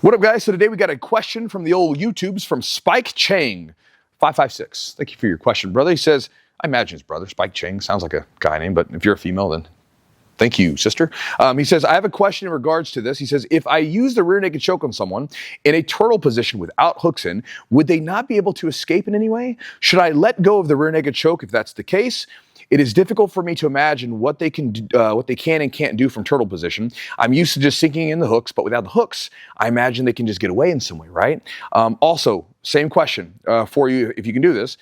What up, guys? So today we got a question from the old YouTubes from Spike Chang 556. Thank you for your question, brother. He says, I imagine his brother, Spike Chang. Sounds like a guy name, but if you're a female, then thank you, sister. He says, I have a question in regards to this. He says, if I use the rear naked choke on someone in a turtle position without hooks in, would they not be able to escape in any way? Should I let go of the rear naked choke if that's the case? It is difficult for me to imagine what they can and can't do from turtle position. I'm used to just sinking in the hooks, but without the hooks, I imagine they can just get away in some way, right? Also, same question for you, if you can do this.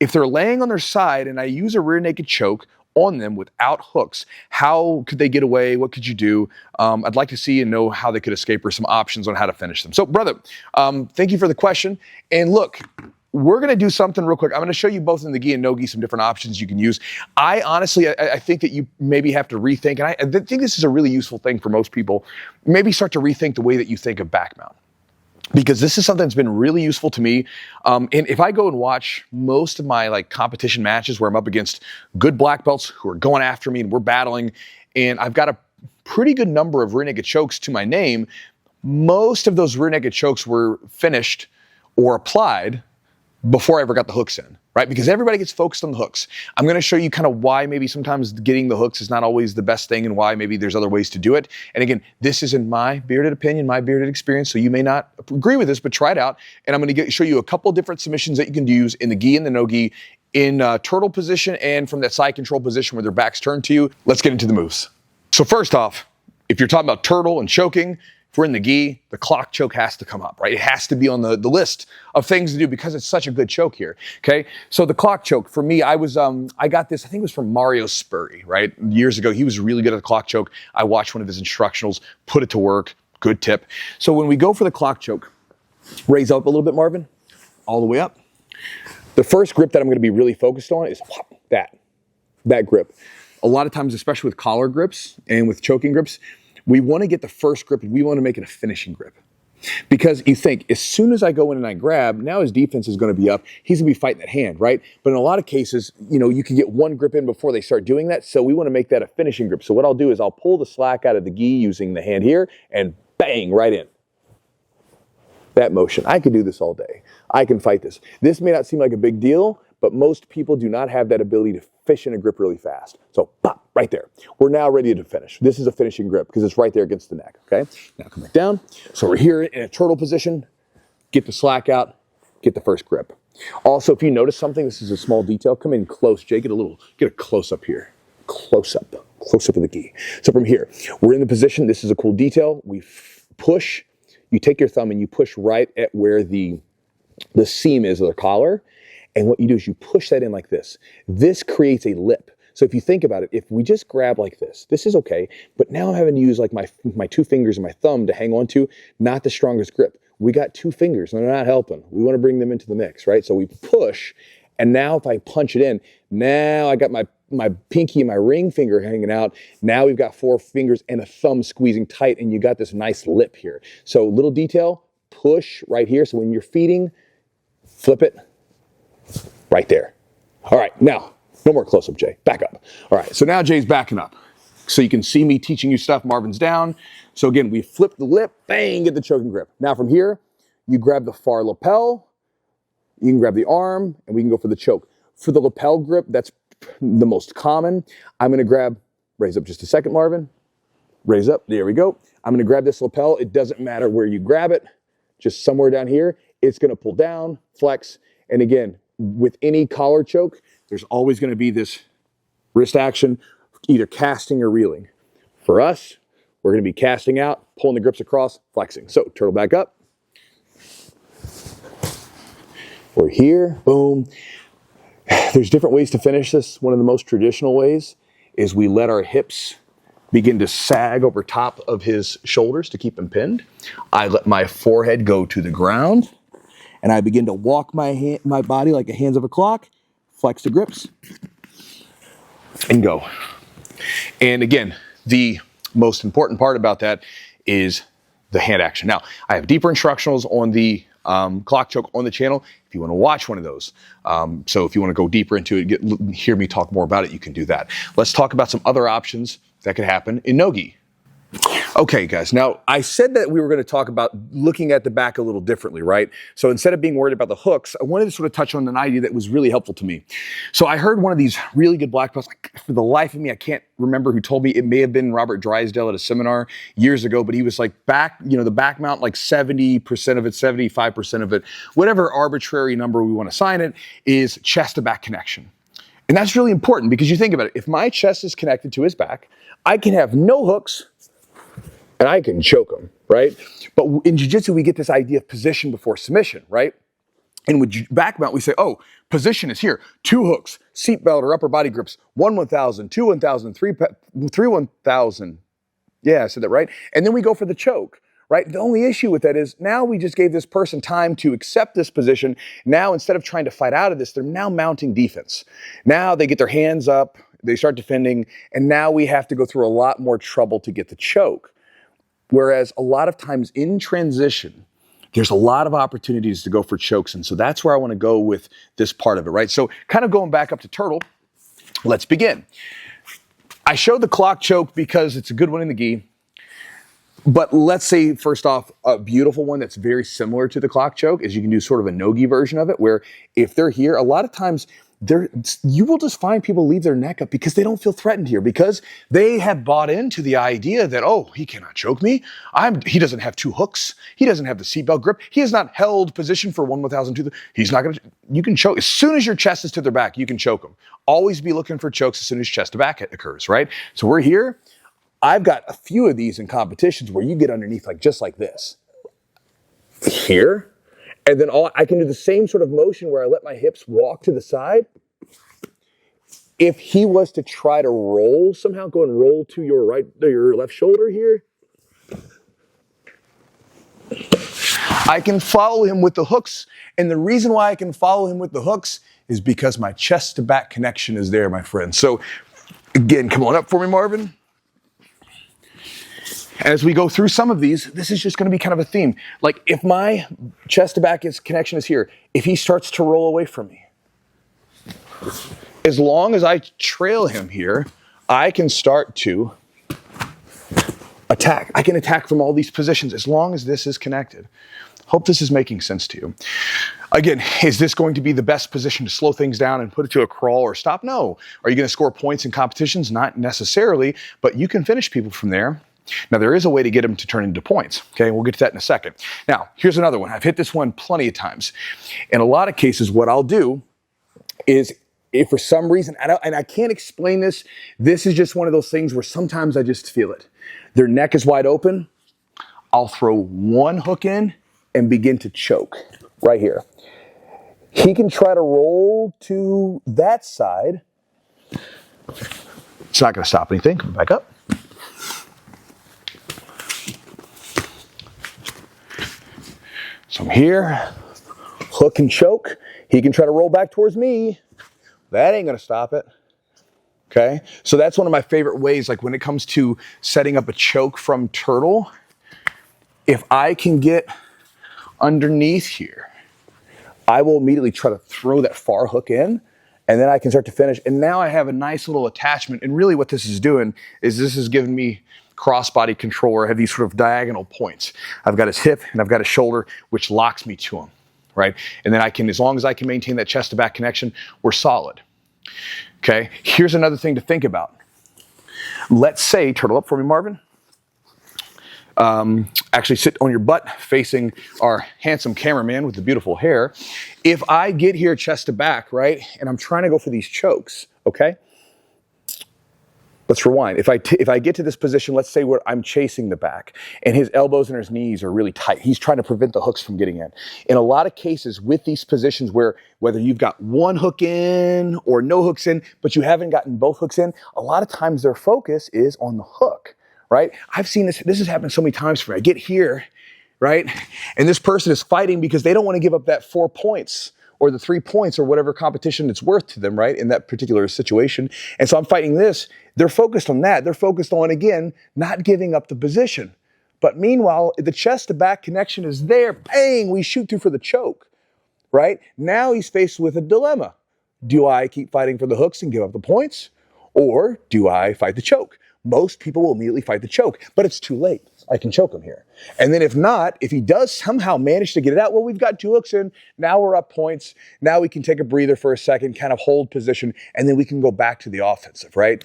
If they're laying on their side and I use a rear naked choke on them without hooks, how could they get away? What could you do? I'd like to see and know how they could escape or some options on how to finish them. So, brother, thank you for the question. And look, we're going to do something real quick. I'm going to show you both in the gi and no gi some different options you can use. I honestly think that you maybe have to rethink, and I think this is a really useful thing for most people. Maybe start to rethink the way that you think of back mount, because this is something that's been really useful to me. And if I go and watch most of my competition matches where I'm up against good black belts who are going after me and we're battling, and I've got a pretty good number of rear naked chokes to my name, most of those rear naked chokes were finished or applied before I ever got the hooks in, right? Because everybody gets focused on the hooks. I'm going to show you kind of why maybe sometimes getting the hooks is not always the best thing and why maybe there's other ways to do it. And again, this is in my bearded opinion, my bearded experience, so you may not agree with this, but try it out. And I'm going to show you a couple different submissions that you can use in the gi and the no gi, in turtle position and from that side control position where their back's turned to you. Let's get into the moves. So first off, if you're talking about turtle and choking, if we're in the gi, the clock choke has to come up, right? It has to be on the list of things to do because it's such a good choke here, okay? So the clock choke, for me, I got this, I think it was from Mario Spurry, right? Years ago, he was really good at the clock choke. I watched one of his instructionals, put it to work, good tip. So when we go for the clock choke, raise up a little bit, Marvin, all the way up. The first grip that I'm gonna be really focused on is that grip. A lot of times, especially with collar grips and with choking grips, we want to get the first grip and we want to make it a finishing grip. Because you think, as soon as I go in and I grab, now his defense is going to be up. He's going to be fighting that hand, right? But in a lot of cases, you can get one grip in before they start doing that. So we want to make that a finishing grip. So what I'll do is I'll pull the slack out of the gi using the hand here and bang, right in. That motion. I could do this all day. I can fight this. This may not seem like a big deal, but most people do not have that ability to fish in a grip really fast. So, pop, right there. We're now ready to finish. This is a finishing grip because it's right there against the neck, okay? Now come back down. So we're here in a turtle position. Get the slack out, get the first grip. Also, if you notice something, this is a small detail. Come in close, Jay. Get a close up here. Close up of the gi. So from here, we're in the position. This is a cool detail. We push. You take your thumb and you push right at where the seam is of the collar. And what you do is you push that in like this. This creates a lip. So if you think about it, if we just grab like this is okay, but now I'm having to use my two fingers and my thumb to hang on to, not the strongest grip. We got two fingers and they're not helping. We want to bring them into the mix, right? So we push, and now if I punch it in, now I got my pinky and my ring finger hanging out. Now we've got four fingers and a thumb squeezing tight, and you got this nice lip here. So little detail, push right here. So when you're feeding, flip it, right there. All right, now, no more close-up, Jay. Back up. All right, so now Jay's backing up. So you can see me teaching you stuff. Marvin's down. So again, we flip the lip, bang, get the choking grip. Now from here, you grab the far lapel, you can grab the arm, and we can go for the choke. For the lapel grip, that's the most common. I'm gonna grab, raise up just a second, Marvin. Raise up, there we go. I'm gonna grab this lapel. It doesn't matter where you grab it, just somewhere down here. It's gonna pull down, flex, and again, with any collar choke, there's always going to be this wrist action, either casting or reeling. For us, we're going to be casting out, pulling the grips across, flexing. So turtle back up. We're here, boom. There's different ways to finish this. One of the most traditional ways is we let our hips begin to sag over top of his shoulders to keep him pinned. I let my forehead go to the ground. And I begin to walk my body like the hands of a clock, flex the grips, and go. And again, the most important part about that is the hand action. Now, I have deeper instructionals on the clock choke on the channel if you want to watch one of those. So if you want to go deeper into it, hear me talk more about it, you can do that. Let's talk about some other options that could happen in no-gi. Okay, guys. Now, I said that we were going to talk about looking at the back a little differently, right? So instead of being worried about the hooks, I wanted to sort of touch on an idea that was really helpful to me. So I heard one of these really good black belts. For the life of me, I can't remember who told me. It may have been Robert Drysdale at a seminar years ago, but he was like back, the back mount, like 70% of it, 75% of it, whatever arbitrary number we want to assign it, is chest to back connection. And that's really important because you think about it. If my chest is connected to his back, I can have no hooks, and I can choke him, right? But in jiu-jitsu, we get this idea of position before submission, right? And with back mount, we say, oh, position is here. 2 hooks, seatbelt or upper body grips, 1 1,000, 2 1,000, 3 1,000. Yeah, I said that right. And then we go for the choke, right? The only issue with that is now we just gave this person time to accept this position. Now, instead of trying to fight out of this, they're now mounting defense. Now they get their hands up, they start defending, and now we have to go through a lot more trouble to get the choke. Whereas a lot of times in transition, there's a lot of opportunities to go for chokes. And so that's where I want to go with this part of it, right? So kind of going back up to turtle, let's begin. I showed the clock choke because it's a good one in the gi. But let's say, first off, a beautiful one that's very similar to the clock choke is you can do sort of a no-gi version of it, where if they're here, a lot of times you will just find people leave their neck up because they don't feel threatened here, because they have bought into the idea that, oh, he cannot choke me. He doesn't have 2 hooks. He doesn't have the seatbelt grip. He has not held position for 1 1,000. He's not going to, you can choke. As soon as your chest is to their back, you can choke them. Always be looking for chokes as soon as chest to back occurs, right? So we're here. I've got a few of these in competitions where you get underneath just like this. Here. And then I can do the same sort of motion where I let my hips walk to the side. If he was to try to roll somehow, go and roll to your left shoulder here, I can follow him with the hooks. And the reason why I can follow him with the hooks is because my chest to back connection is there, my friend. So again, come on up for me, Marvin. As we go through some of these, this is just going to be kind of a theme. Like if my chest to back connection is here, if he starts to roll away from me, as long as I trail him here, I can start to attack. I can attack from all these positions as long as this is connected. Hope this is making sense to you. Again, is this going to be the best position to slow things down and put it to a crawl or stop? No. Are you going to score points in competitions? Not necessarily, but you can finish people from there. Now, there is a way to get them to turn into points, okay? We'll get to that in a second. Now, here's another one. I've hit this one plenty of times. In a lot of cases, what I'll do is, if for some reason, and I can't explain this, this is just one of those things where sometimes I just feel it. Their neck is wide open. I'll throw 1 hook in and begin to choke right here. He can try to roll to that side. It's not going to stop anything. Come back up. So I'm here, hook and choke. He can try to roll back towards me. That ain't gonna stop it, okay? So that's one of my favorite ways, like when it comes to setting up a choke from turtle, if I can get underneath here, I will immediately try to throw that far hook in, and then I can start to finish. And now I have a nice little attachment, and really what this is doing is this is giving me cross-body control, where I have these sort of diagonal points. I've got his hip and I've got his shoulder, which locks me to him, right? And then I can, as long as I can maintain that chest to back connection, we're solid. Okay, here's another thing to think about. Let's say, turtle up for me, Marvin. Actually sit on your butt facing our handsome cameraman with the beautiful hair. If I get here chest to back, right, and I'm trying to go for these chokes, okay? Let's rewind. If I get to this position, let's say where I'm chasing the back and his elbows and his knees are really tight. He's trying to prevent the hooks from getting in. In a lot of cases with these positions where whether you've got 1 hook in or no hooks in, but you haven't gotten both hooks in, a lot of times their focus is on the hook, right? I've seen this has happened so many times for me. I get here, right? And this person is fighting because they don't want to give up that 4 points or the 3 points or whatever competition it's worth to them, right, in that particular situation. And so I'm fighting this. They're focused on that. They're focused on, again, not giving up the position. But meanwhile, the chest to back connection is there. Bang, we shoot through for the choke, right? Now he's faced with a dilemma. Do I keep fighting for the hooks and give up the points? Or do I fight the choke? Most people will immediately fight the choke, but it's too late. I can choke him here. And then if not, if he does somehow manage to get it out, well, we've got 2 hooks in. Now we're up points. Now we can take a breather for a second, kind of hold position, and then we can go back to the offensive, right?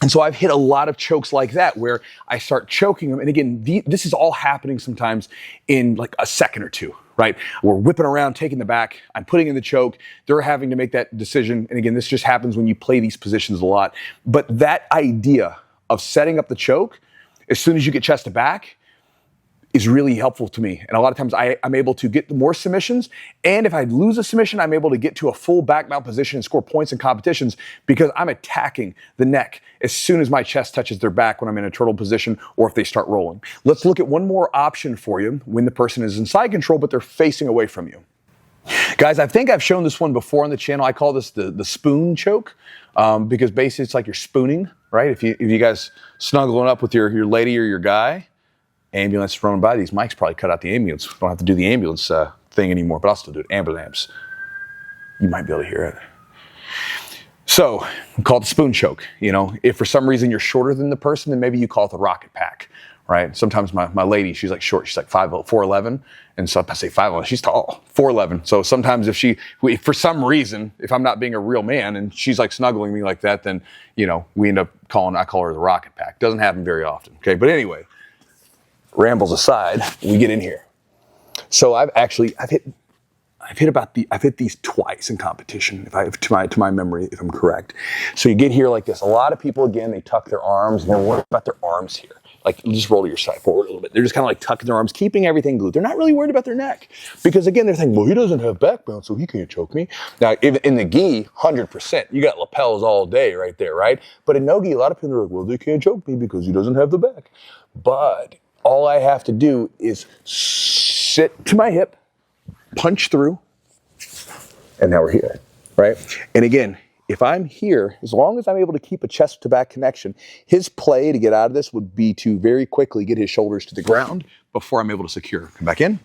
And so I've hit a lot of chokes like that where I start choking them. And again, this is all happening sometimes in like a second or two, right? We're whipping around, taking the back. I'm putting in the choke. They're having to make that decision. And again, this just happens when you play these positions a lot. But that idea of setting up the choke as soon as you get chest to back is really helpful to me. And a lot of times I'm able to get more submissions. And if I lose a submission, I'm able to get to a full back mount position and score points in competitions because I'm attacking the neck as soon as my chest touches their back when I'm in a turtle position or if they start rolling. Let's look at one more option for you when the person is in side control, but they're facing away from you. Guys, I think I've shown this one before on the channel. I call this the spoon choke because basically it's like you're spooning, right? If you guys snuggling up with your lady or your guy, ambulance running by, these mics probably cut out the ambulance. Don't have to do the ambulance thing anymore, but I'll still do it. Ambulance. You might be able to hear it. So, we call it the spoon choke. You know, if for some reason you're shorter than the person, then maybe you call it the rocket pack, right? Sometimes my lady, she's like short. She's like 4'11", and so I say 5'11", she's tall, 4'11". So sometimes if for some reason, if I'm not being a real man and she's like snuggling me like that, then, you know, I call her the rocket pack. Doesn't happen very often, okay? But anyway, rambles aside, we get in here. So I've hit these twice in competition, to my memory, if I'm correct. So you get here like this. A lot of people, again, they tuck their arms and they're worried about their arms here. Like, just roll your side forward a little bit. They're just kind of like tucking their arms, keeping everything glued. They're not really worried about their neck. Because again, they're thinking, well, he doesn't have backbone, so he can't choke me. Now, in the gi, 100%, you got lapels all day right there, right? But in no gi, a lot of people are like, well, they can't choke me because he doesn't have the back. But all I have to do is sit to my hip, punch through, and now we're here, right? And again, if I'm here, as long as I'm able to keep a chest to back connection, his play to get out of this would be to very quickly get his shoulders to the ground before I'm able to secure. Come back in.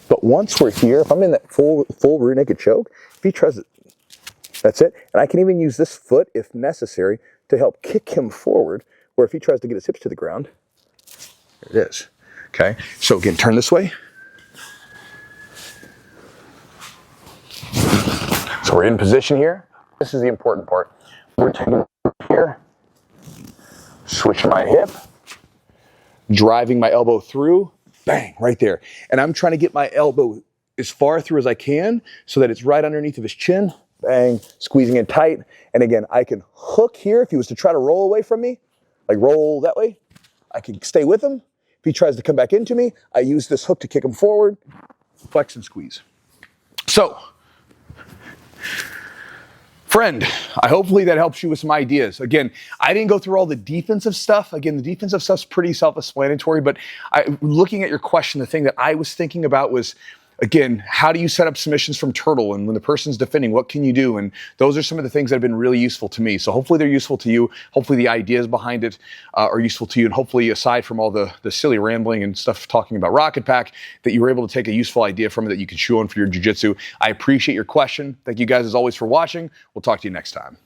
But once we're here, if I'm in that full rear naked choke, if he tries it, that's it. And I can even use this foot, if necessary, to help kick him forward, where if he tries to get his hips to the ground, there it is. Okay, so again, turn this way. So we're in position here. This is the important part. We're taking here, switching my hip, driving my elbow through, bang, right there. And I'm trying to get my elbow as far through as I can so that it's right underneath of his chin, bang, squeezing it tight. And again, I can hook here if he was to try to roll away from me, like roll that way. I can stay with him. If he tries to come back into me, I use this hook to kick him forward, flex and squeeze. So, friend, hopefully that helps you with some ideas. Again, I didn't go through all the defensive stuff. Again, the defensive stuff's pretty self-explanatory, but looking at your question, the thing that I was thinking about was, again, how do you set up submissions from turtle? And when the person's defending, what can you do? And those are some of the things that have been really useful to me. So hopefully they're useful to you. Hopefully the ideas behind it are useful to you. And hopefully, aside from all the silly rambling and stuff talking about Rocket Pack, that you were able to take a useful idea from it that you can chew on for your jiu-jitsu. I appreciate your question. Thank you guys as always for watching. We'll talk to you next time.